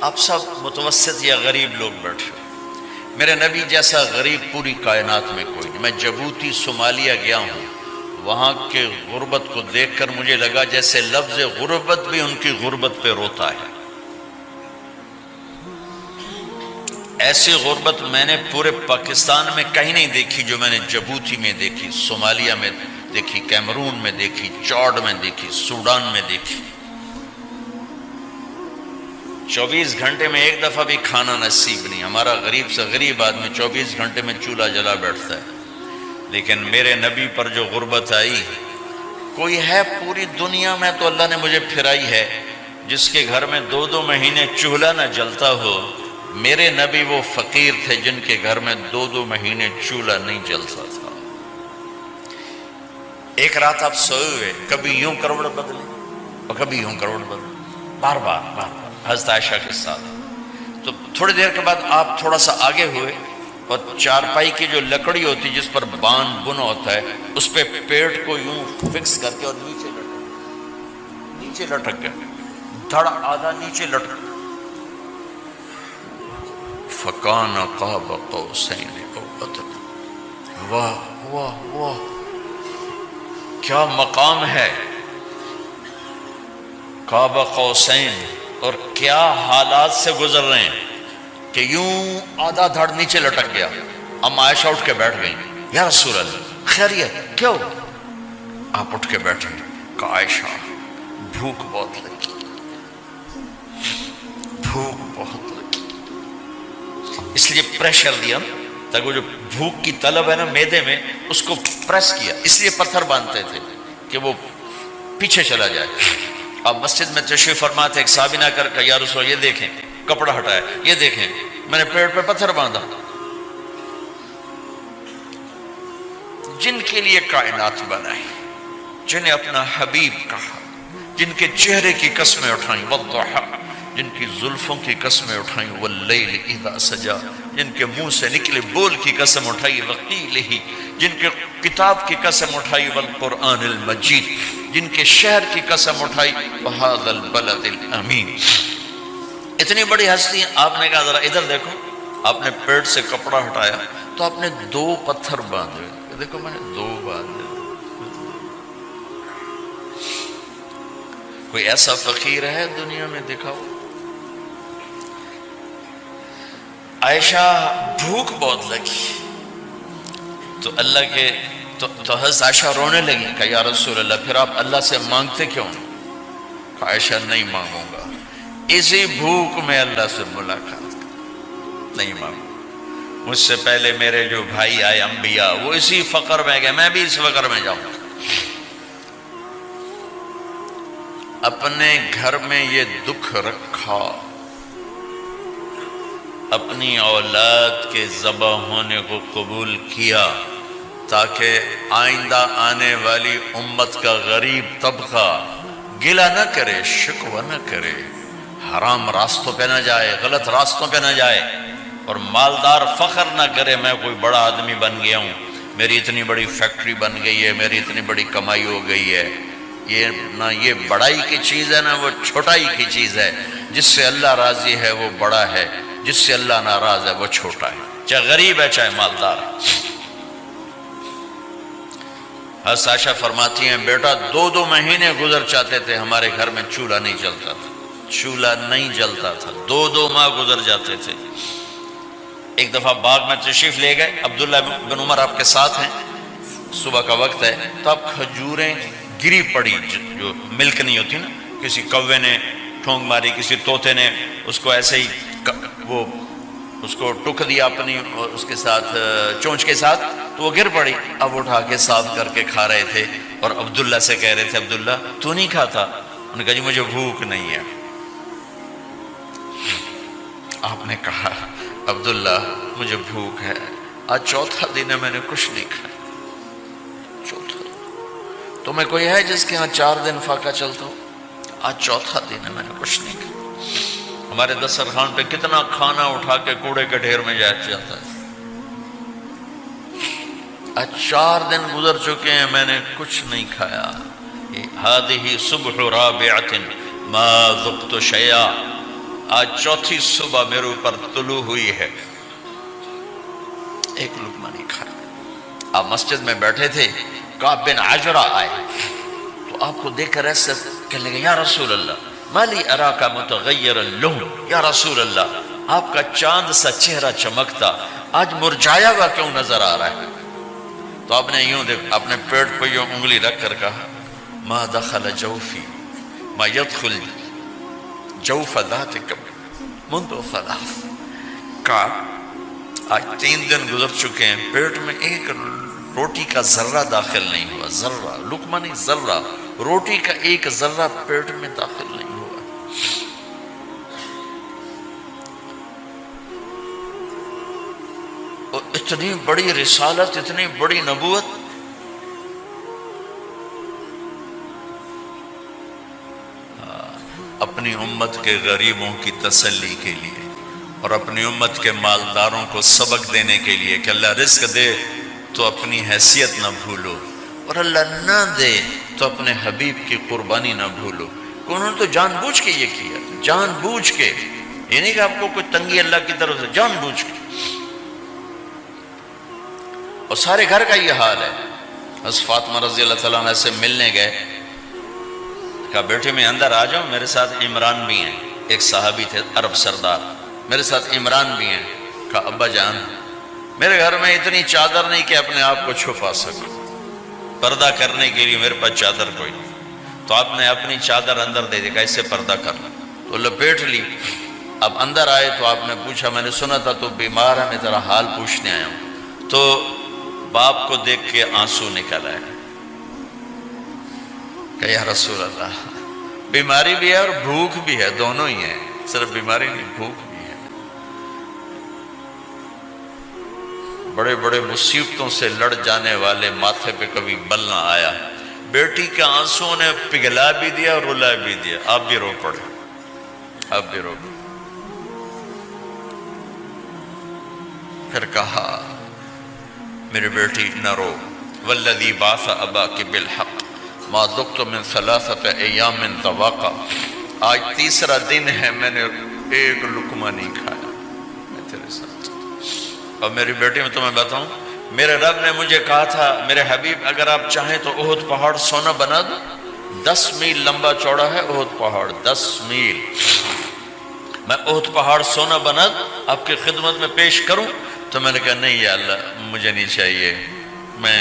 آپ سب متوسط یا غریب لوگ بیٹھے ہو، میرے نبی جیسا غریب پوری کائنات میں کوئی نہیں۔ میں جبوتی صومالیہ گیا ہوں، وہاں کے غربت کو دیکھ کر مجھے لگا جیسے لفظ غربت بھی ان کی غربت پہ روتا ہے۔ ایسی غربت میں نے پورے پاکستان میں کہیں نہیں دیکھی جو میں نے جبوتی میں دیکھی، صومالیہ میں دیکھی، کیمرون میں دیکھی، چاڈ میں دیکھی، سوڈان میں دیکھی۔ 24 گھنٹے میں ایک دفعہ بھی کھانا نصیب نہیں۔ ہمارا غریب سے غریب آدمی 24 گھنٹے میں چولہا جلا بیٹھتا ہے، لیکن میرے نبی پر جو غربت آئی، کوئی ہے پوری دنیا میں تو اللہ نے مجھے پھرائی ہے جس کے گھر میں 2 مہینے چولہا نہ جلتا ہو۔ میرے نبی وہ فقیر تھے جن کے گھر میں 2 مہینے چولہا نہیں جلتا تھا۔ ایک رات آپ سوئے ہوئے، کبھی یوں کروڑ بدلے اور کبھی یوں کروڑ بدلے، بار بار حضرت عائشہ کے ساتھ۔ تو تھوڑی دیر کے بعد آپ تھوڑا سا آگے ہوئے اور چارپائی کی جو لکڑی ہوتی جس پر بان بنا ہوتا ہے، اس پہ پیٹ کو یوں فکس کر کے اور نیچے لٹک گئے، دھڑ آدھا نیچے لٹک۔ فَكَانَ قَابَ قَوْسَيْنِ أَوْ أَدْنَىٰ۔ واہ واہ واہ، کیا مقام ہے قاب قوسین، اور کیا حالات سے گزر رہے ہیں کہ یوں آدھا دھڑ نیچے لٹک گیا۔ ام عائشہ اٹھ کے بیٹھ گئی، یا رسول اللہ خیریت کیوں؟ آپ اٹھ کے بیٹھے، کہ عائشہ بھوک بہت لگی، بھوک بہت لگی، اس لیے پریشر دیا تاکہ وہ جو بھوک کی طلب ہے نا معدے میں، اس کو پریس کیا، اس لیے پتھر باندھتے تھے کہ وہ پیچھے چلا جائے۔ اب مسجد میں تشریف فرما تھے، ایک صحابی نہ کر کہ یا رسول یہ دیکھیں، کپڑا ہٹایا، یہ دیکھیں میں نے پیٹ پہ پتھر باندھا۔ جن کے لیے کائنات بنائی، جنہیں اپنا حبیب کہا، جن کے چہرے کی قسمیں اٹھائیں، والضحی، جن کی زلفوں کی قسمیں اٹھائیں، واللیل اذا سجا، جن کے منہ سے نکلے بول کی قسم اٹھائی، وقیلہ، جن کے کتاب کی قسم اٹھائی، والقرآن المجید، جن کے شہر کی قسم اٹھائی، وہذا البلد الامین۔ اتنی بڑی ہستی ہیں، آپ نے کہا ذرا ادھر دیکھو، آپ نے پیٹ سے کپڑا ہٹایا تو آپ نے 2 پتھر باندھے، دیکھو میں نے 2 باندھے۔ کوئی ایسا فقیر ہے دنیا میں دکھاؤ؟ عائشہ بھوک بہت لگی تو اللہ کے تو حضرت عائشہ رونے لگی کہ یا رسول اللہ پھر آپ اللہ سے مانگتے کیوں؟ عائشہ نہیں مانگوں گا، اسی بھوک میں اللہ سے ملاقات نہیں مانگوں، مجھ سے پہلے میرے جو بھائی آئے انبیاء وہ اسی فقر میں گئے، میں بھی اس فقر میں جاؤں گا۔ اپنے گھر میں یہ دکھ رکھا، اپنی اولاد کے ذبح ہونے کو قبول کیا تاکہ آئندہ آنے والی امت کا غریب طبقہ گلہ نہ کرے، شکوہ نہ کرے، حرام راستوں پہ نہ جائے، غلط راستوں پہ نہ جائے، اور مالدار فخر نہ کرے میں کوئی بڑا آدمی بن گیا ہوں، میری اتنی بڑی فیکٹری بن گئی ہے، میری اتنی بڑی کمائی ہو گئی ہے۔ یہ نہ یہ بڑائی کی چیز ہے نہ وہ چھوٹائی کی چیز ہے۔ جس سے اللہ راضی ہے وہ بڑا ہے، جس سے اللہ ناراض ہے وہ چھوٹا ہے، چاہے غریب ہے چاہے مالدار ہے۔ حضرت عائشہ فرماتی ہیں بیٹا 2 مہینے گزر جاتے تھے ہمارے گھر میں چولہا نہیں جلتا تھا، چولہا نہیں جلتا تھا، 2 ماہ گزر جاتے تھے۔ ایک دفعہ باغ میں تشریف لے گئے، عبداللہ بن عمر آپ کے ساتھ ہیں، صبح کا وقت ہے تو اب کھجوریں گری پڑی، جو ملک نہیں ہوتی نا، کسی کوے نے ٹھونگ ماری، کسی طوطے نے اس کو ایسے ہی وہ اس کو ٹک دیا اپنی اس کے ساتھ چونچ کے ساتھ، تو وہ گر پڑی۔ اب اٹھا کے صاف کر کے کھا رہے تھے اور عبداللہ سے کہہ رہے تھے عبداللہ تو نہیں کھاتا؟ انہوں نے کہا جی مجھے بھوک نہیں ہے۔ آپ نے کہا عبداللہ مجھے بھوک ہے، آج 4تھا دن ہے میں نے کچھ نہیں کھایا، 4تھا دن۔ تمہیں کوئی ہے جس کے ہاں 4 دن فاقہ چلتا ہو؟ آج 4تھا دن ہے میں نے کچھ نہیں کھایا۔ ہمارے دسترخوان پہ کتنا کھانا اٹھا کے کوڑے کے ڈھیر میں جاتا ہے، آج 4 دن گزر چکے ہیں میں نے کچھ نہیں کھایا۔ هذه صبح رابعة ما ذقت شيئا، آج چوتھی صبح میرے اوپر طلوع ہوئی ہے، ایک لقمہ نہیں کھایا۔ آپ مسجد میں بیٹھے تھے، کعب بن عجرہ آئے تو آپ کو دیکھ کر ایسے کہنے لگے، یا رسول اللہ مالی اراکا متغیر اللون، یا رسول اللہ آپ کا چاند سا چہرہ چمکتا آج مرجھایا ہوا کیوں نظر آ رہا ہے؟ تو آپ نے یوں دیکھ اپنے پیٹ پہ یوں انگلی رکھ کر کہا، ما دخل جوفی ما يدخل جوف ذاتک منذ ثلاث۔ کہا آج 3 دن گزر چکے ہیں، پیٹ میں ایک روٹی کا ذرہ داخل نہیں ہوا، ذرہ، لقمہ نہیں، ذرہ، روٹی کا ایک ذرہ پیٹ میں داخل نہیں ہوا۔ اور اتنی بڑی رسالت، اتنی بڑی نبوت، اپنی امت کے غریبوں کی تسلی کے لیے اور اپنی امت کے مالداروں کو سبق دینے کے لیے کہ اللہ رزق دے تو اپنی حیثیت نہ بھولو، اور اللہ نہ دے تو اپنے حبیب کی قربانی نہ بھولو۔ انہوں نے تو جان بوجھ کے یہ کیا، جان بوجھ کے، یہ نہیں کہ آپ کو کوئی تنگی اللہ کی طرف سے، جان بوجھ کے۔ اور سارے گھر کا یہ حال ہے۔ حضرت فاطمہ رضی اللہ تعالیٰ عنہ سے ملنے گئے، کہا بیٹے میں اندر آ جاؤں، میرے ساتھ عمران بھی ہیں، ایک صحابی تھے عرب سردار، میرے ساتھ عمران بھی ہیں۔ کہا ابا جان میرے گھر میں اتنی چادر نہیں کہ اپنے آپ کو چھپا سکوں، پردہ کرنے کے لیے میرے پاس چادر کوئی نہیں، تو آپ نے اپنی چادر اندر دے دی، کیسے پردہ کرنا، تو لپیٹ لی۔ اب اندر آئے تو آپ نے پوچھا، میں نے سنا تھا تو بیمار ہے، میں تیرا حال پوچھنے آیا ہوں۔ تو باپ کو دیکھ کے آنسو نکل آئے کہ یا رسول اللہ بیماری بھی ہے اور بھوک بھی ہے، دونوں ہی ہیں، صرف بیماری نہیں بھوک بھی ہے۔ بڑے بڑے مصیبتوں سے لڑ جانے والے ماتھے پہ کبھی بل نہ آیا۔ بیٹی کے آنسوں نے پگھلا بھی دیا اور رلا بھی دیا، آپ بھی رو پڑے، آپ بھی رو پڑے۔ پھر کہا میری بیٹی نہ رو، والذی بعث اباک بالحق ما ذقت من 3 ایام ذواقا، آج 3 دن ہے میں نے ایک لقمہ نہیں کھایا، میں تیرے ساتھ۔ اور میری بیٹی میں تمہیں بتاؤں، میرے رب نے مجھے کہا تھا میرے حبیب اگر آپ چاہیں تو احد پہاڑ سونا بنا دو، 10 میل لمبا چوڑا ہے احد پہاڑ، 10 میل، میں احد پہاڑ سونا بنا دوں آپ کی خدمت میں پیش کروں؟ تو میں نے کہا نہیں یا اللہ مجھے نہیں چاہیے، میں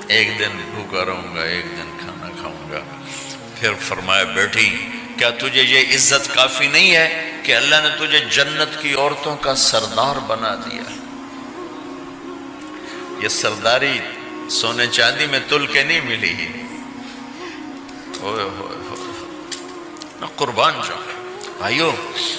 ایک دن بھوکا رہوں گا، ایک دن کھانا کھاؤں گا۔ پھر فرمایا بیٹی کیا تجھے یہ عزت کافی نہیں ہے کہ اللہ نے تجھے جنت کی عورتوں کا سردار بنا دیا؟ یہ سرداری سونے چاندی میں تل کے نہیں ملی، میں قربان جاؤں۔ بھائیو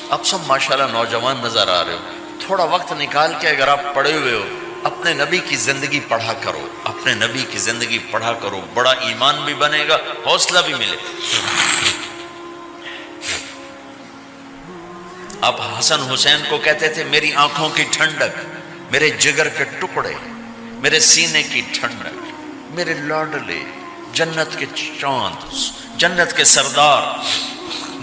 اب سب ماشاءاللہ نوجوان نظر آ رہے ہو، تھوڑا وقت نکال کے اگر آپ پڑھے ہوئے ہو اپنے نبی کی زندگی پڑھا کرو، اپنے نبی کی زندگی پڑھا کرو، بڑا ایمان بھی بنے گا، حوصلہ بھی ملے گا۔ آپ حسن حسین کو کہتے تھے میری آنکھوں کی ٹھنڈک، میرے جگر کے ٹکڑے، میرے سینے کی ٹھنڈک، میرے لاڈلے، جنت کے چاند، جنت کے سردار،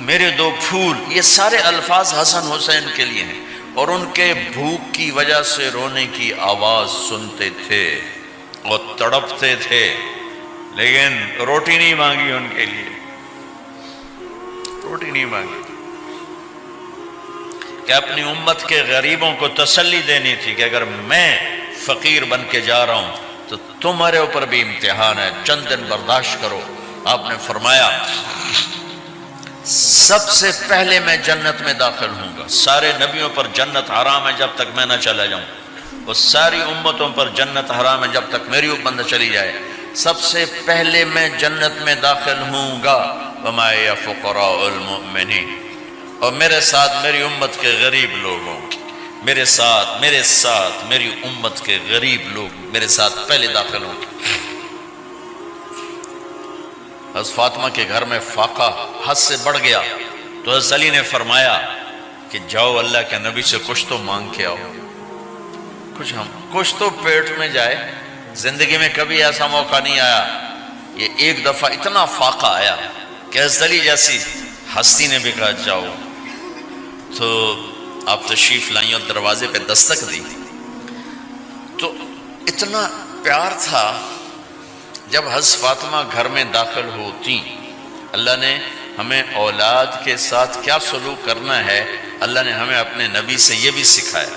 میرے 2 پھول، یہ سارے الفاظ حسن حسین کے لیے ہیں۔ اور ان کے بھوک کی وجہ سے رونے کی آواز سنتے تھے اور تڑپتے تھے، لیکن روٹی نہیں مانگی ان کے لیے، روٹی نہیں مانگی، کہ اپنی امت کے غریبوں کو تسلی دینی تھی کہ اگر میں فقیر بن کے جا رہا ہوں تو تمہارے اوپر بھی امتحان ہے، چند دن برداشت کرو۔ آپ نے فرمایا سب سے پہلے میں جنت میں داخل ہوں گا، سارے نبیوں پر جنت حرام ہے جب تک میں نہ چلا جاؤں، اور ساری امتوں پر جنت حرام ہے جب تک میری امت نہ چلی جائے، سب سے پہلے میں جنت میں داخل ہوں گا۔ وما یا فقراء المؤمنین، اور میرے ساتھ میری امت کے غریب لوگوں، میرے ساتھ میری امت کے غریب لوگ میرے ساتھ پہلے داخل ہوں گے۔ حضرت فاطمہ کے گھر میں فاقہ حد سے بڑھ گیا تو حضرت علی نے فرمایا کہ جاؤ اللہ کے نبی سے کچھ تو مانگ کے آؤ، کچھ تو پیٹ میں جائے۔ زندگی میں کبھی ایسا موقع نہیں آیا، یہ ایک دفعہ اتنا فاقہ آیا کہ حضرت علی جیسی ہستی نے بھی کہا جاؤ۔ تو آپ تشریف لائیں اور دروازے پہ دستک دی تو اتنا پیار تھا. جب حضرت فاطمہ گھر میں داخل ہوتی، اللہ نے ہمیں اولاد کے ساتھ کیا سلوک کرنا ہے اللہ نے ہمیں اپنے نبی سے یہ بھی سکھایا.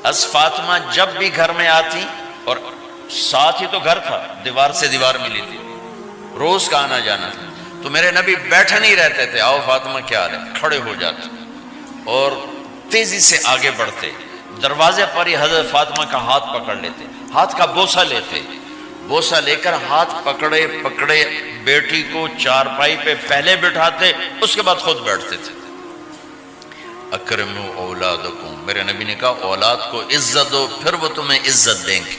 حضرت فاطمہ جب بھی گھر میں آتی، اور ساتھ ہی تو گھر تھا، دیوار سے دیوار ملی تھی، روز کا آنا جانا تھا، تو میرے نبی بیٹھے نہیں رہتے تھے، آؤ فاطمہ کیا حال ہے، کھڑے ہو جاتے اور تیزی سے آگے بڑھتے. دروازے پر ہی حضرت فاطمہ کا ہاتھ پکڑ لیتے، ہاتھ کا بوسہ لیتے، بوسہ لے کر ہاتھ پکڑے پکڑے بیٹی کو چارپائی پہ پہلے بٹھاتے، اس کے بعد خود بیٹھتے تھے. اکرموا اولادکم، میرے نبی نے کہا اولاد کو عزت دو، پھر وہ تمہیں عزت دیں گے.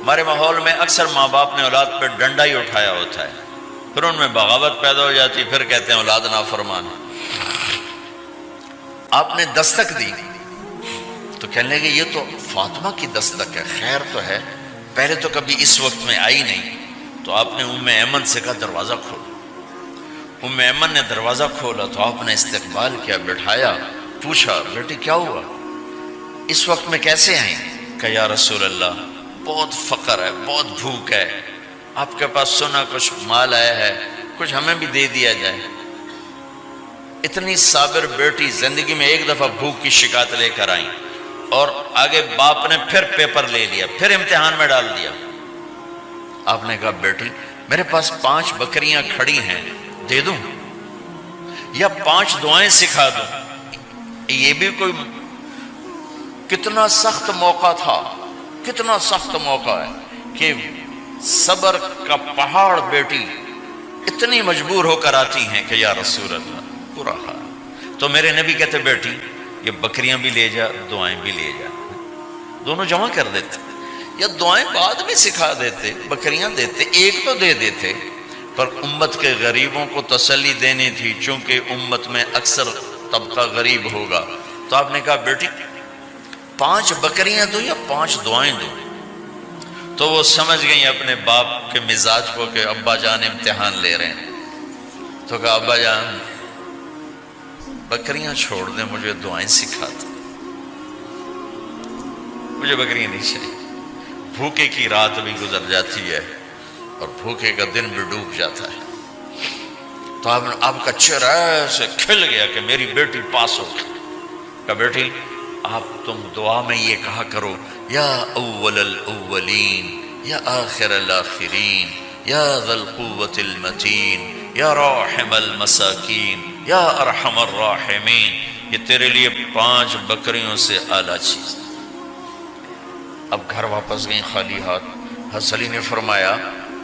ہمارے ماحول میں اکثر ماں باپ نے اولاد پہ ڈنڈا ہی اٹھایا ہوتا ہے، پھر ان میں بغاوت پیدا ہو جاتی، پھر کہتے ہیں اولاد نافرمان. آپ نے دستک دی تو کہنے لگے یہ تو فاطمہ کی دستک ہے، خیر تو ہے، پہلے تو کبھی اس وقت میں آئی نہیں. تو آپ نے ام ایمن سے کہا دروازہ کھولو. ام ایمن نے دروازہ کھولا تو آپ نے استقبال کیا، بٹھایا، پوچھا بیٹی کیا ہوا، اس وقت میں کیسے آئیں؟ کہ یا رسول اللہ بہت فقر ہے، بہت بھوک ہے، آپ کے پاس سنا کچھ مال آیا ہے، کچھ ہمیں بھی دے دیا جائے. اتنی صابر بیٹی زندگی میں ایک دفعہ بھوک کی شکایت لے کر آئیں، اور آگے باپ نے پھر پیپر لے لیا، پھر امتحان میں ڈال دیا. آپ نے کہا بیٹی میرے پاس 5 بکریاں کھڑی ہیں، دے دوں یا 5 دعائیں سکھا دوں؟ یہ بھی کوئی کتنا سخت موقع تھا، کتنا سخت موقع ہے کہ صبر کا پہاڑ بیٹی اتنی مجبور ہو کر آتی ہیں کہ یا رسول اللہ برا حال. تو میرے نبی کہتے بیٹی یہ بکریاں بھی لے جا، دعائیں بھی لے جا، دونوں جمع کر دیتے، یا دعائیں بعد میں سکھا دیتے، بکریاں دیتے، ایک تو دے دیتے. پر امت کے غریبوں کو تسلی دینی تھی، چونکہ امت میں اکثر طبقہ غریب ہوگا. تو آپ نے کہا بیٹی 5 بکریاں دو یا 5 دعائیں دو. تو وہ سمجھ گئیں اپنے باپ کے مزاج کو کہ ابا جان امتحان لے رہے ہیں. تو کہا ابا جان بکریاں چھوڑ دیں، مجھے دعائیں سکھا دیں، مجھے بکریاں نہیں چاہیے. بھوکے کی رات بھی گزر جاتی ہے اور بھوکے کا دن بھی ڈوب جاتا ہے. تو آپ کا چہرہ ایسے کھل گیا کہ میری بیٹی پاس ہو گئی. کہ بیٹی آپ تم دعا میں یہ کہا کرو یا اول الاولین یا آخر الاخرین یا ذا القوة المتین یا راحم المساکین یا ارحم الراحمین. یہ تیرے لیے 5 بکریوں سے اعلیٰ چیز. اب گھر واپس گئیں خالی ہاتھ. حضرت علی نے فرمایا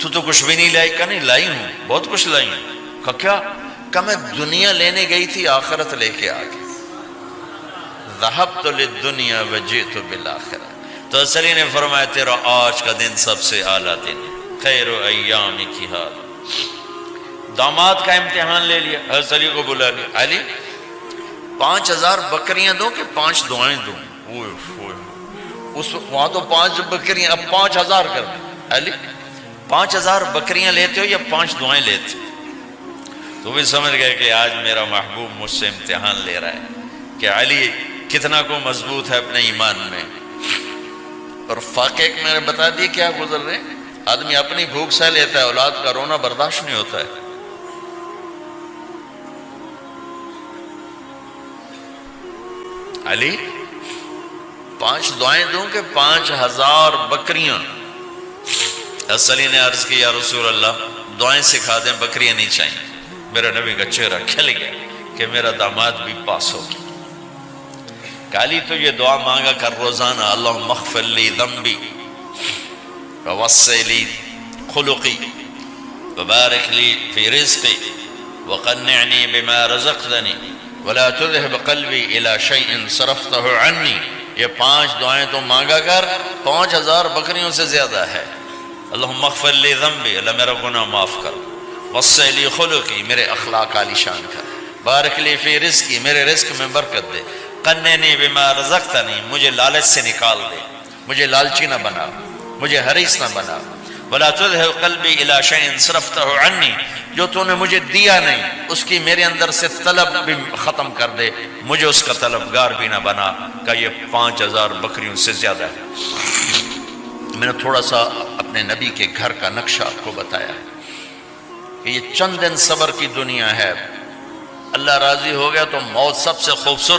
تو کچھ بھی نہیں لائی؟ کہا نہیں لائی ہوں، بہت کچھ لائی ہوں. کہا کیا؟ کہا میں دنیا لینے گئی تھی، آخرت لے کے آ گئی. ذہبت للدنیا وجئت بالآخرہ. تو حضرت علی نے فرمایا تیرا آج کا دن سب سے اعلیٰ دن، خیر ایام کی حال. داماد کا امتحان لے لیا، حضرت علی کو بلا لیا. علی 5000 بکریاں دوں کہ 5 دعائیں دوں؟ اس وہاں تو 5 بکریاں، اب 5000 کر دیں. علی 5000 بکریاں لیتے ہو یا 5 دعائیں لیتے؟ تو بھی سمجھ گئے کہ آج میرا محبوب مجھ سے امتحان لے رہا ہے کہ علی کتنا کو مضبوط ہے اپنے ایمان میں. اور واقعے میں نے بتا دی کیا گزر رہے. آدمی اپنی بھوک سہ لیتا ہے، اولاد کا رونا برداشت نہیں ہوتا ہے. علی 5 دعائیں دوں کہ 5000 بکریاں؟ حضرت علی نے عرض کی یا رسول اللہ دعائیں سکھا دیں، بکریاں نہیں چاہیے. میرا نبی کا چہرہ کھل گیا کہ میرا داماد بھی پاس ہو گیا. علی تو یہ دعا مانگا کر روزانہ، اللہم اغفر لی ذنبی ووسع لی خلقی وبارک لی فی رزقی وقنعنی بما رزقتنی ولا تذهب قلبی الی شیء صرفتہ عنی. یہ 5 دعائیں تو مانگا کر، 5000 بکریوں سے زیادہ ہے. اللہم اغفر لی ذنبی، اللہ میرا گناہ معاف کر. وسع لی خلقی، میرے اخلاق عالی شان کر. بارک لی فی رزقی، میرے رزق میں برکت دے. قنعنی بما رزقتنی، مجھے لالچ سے نکال دے، مجھے لالچی نہ بنا، مجھے حریص نہ بنا. ولا تذهب قلبی الی شیء صرفتہ عنی، جو تو نے مجھے دیا نہیں اس کی میرے اندر سے طلب بھی ختم کر دے، مجھے اس کا طلبگار بھی نہ بنا، کہ یہ 5000 بکریوں سے زیادہ ہے۔ میں نے تھوڑا سا اپنے نبی کے گھر کا نقشہ آپ کو بتایا کہ یہ چند دن صبر کی دنیا ہے، اللہ راضی ہو گیا تو موت سب سے خوبصورت